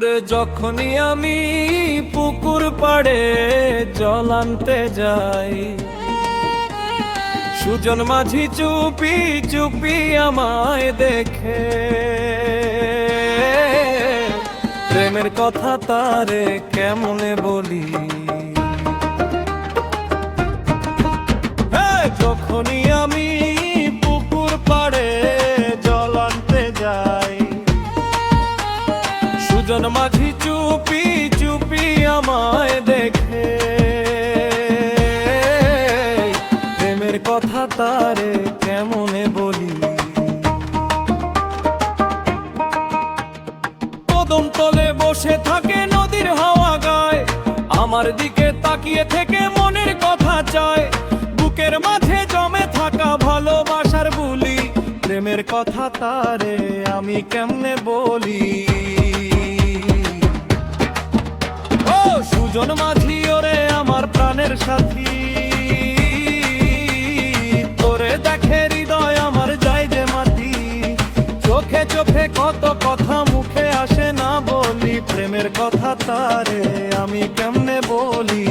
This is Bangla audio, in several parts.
ওরে যখনই আমি পুকুর পাড়ে জল আনতে যাই, সুজন মাঝি চুপি চুপি আমায় দেখে, প্রেমের কথা তারে কেমনে বলি। যখনই আমি পুকুর পাড়ে জল আনতে যাই, সুজন মাঝি চুপি চুপি আমায় দেখে, প্রেমের কথা তারে কেমনে বলি। কদম তলে বসে থাকে নদীর হাওয়া গায়, আমার দিকে তাকিয়ে থেকে মনের কথা চায়, বুকের মাঝে জমে থাকা ভালোবাসার বুলি, প্রেমের কথা তারে আমি কেমনে বলি। ও সুজন মাঝি ওরে আমার প্রাণের সাথী, তোরে দেখে হৃদয় আমার যায় যে মাটি, চোখে চোখে কত কথা মুখে আসে না বলি, প্রেমের কথা তারে আমি কেমনে বলি।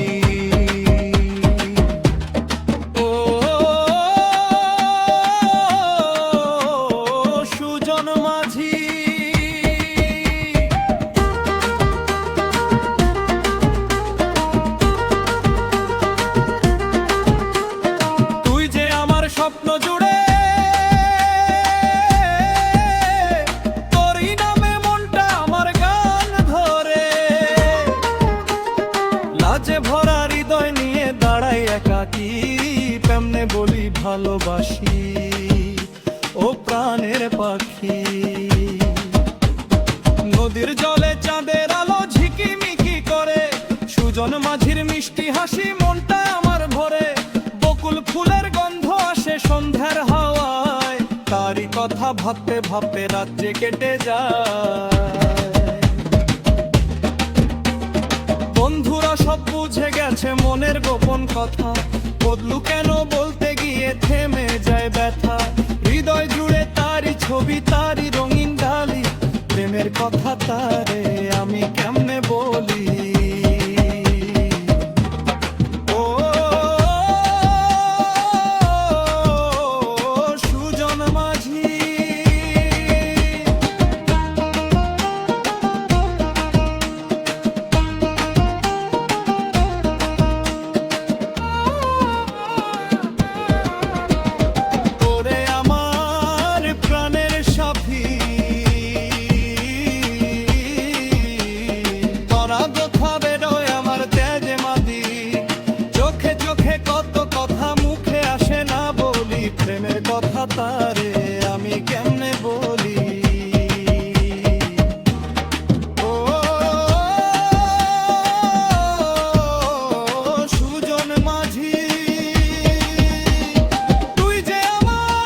স্বপ্ন জুড়ে তোরই নামে মনটা আমার গান ধরে, লাজে ভরা হৃদয় নিয়ে দাঁড়াই একাকী, কেমনে বলি ভালোবাসি ও প্রাণের পাখি। নদীর জলে চাঁদের আলো ঝিকিমিকি করে, সুজন মাঝির মিষ্টি হাসি মনটা আমার ভরে, বকুল ফুলের গন্ধ আসে সন্ধ্যার হাওয়ায়, তারই কথা ভাবতে ভাবতে রাত যে কেটে যায়। বন্ধুরা সব বুঝে গেছে মনের গোপন কথা, বদলু কেন বলতে গিয়ে থেমে যায় ব্যথা, হৃদয় জুড়ে তারই ছবি তারই রঙিন ডালি, প্রেমের কথা তারে আমি কেমনে বলি। প্রেমের কথা তারে আমি কেমনে বলি। ও সুজন মাঝি তুই যে আমার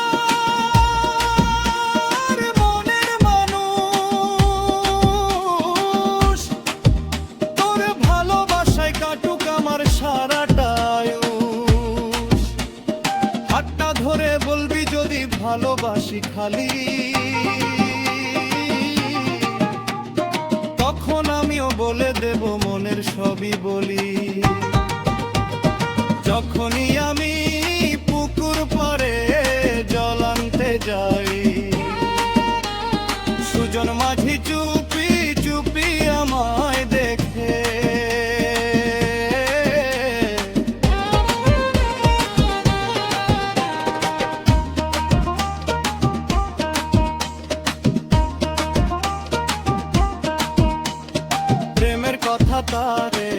মনের মানুষ, তোর ভালোবাসায় কাটুক আমার সারাটা আয়ুষ, হাতটা ধরে বলবি যদি ভালোবাসি খালি, তখন আমিও বলে দেব মনের সবই বলি। যখনই আমি পুকুর পাড়ে জল আনতে যাই, সুজন মাঝি চুপি চুপি আমায় দেখে, প্রেমের কথা তারে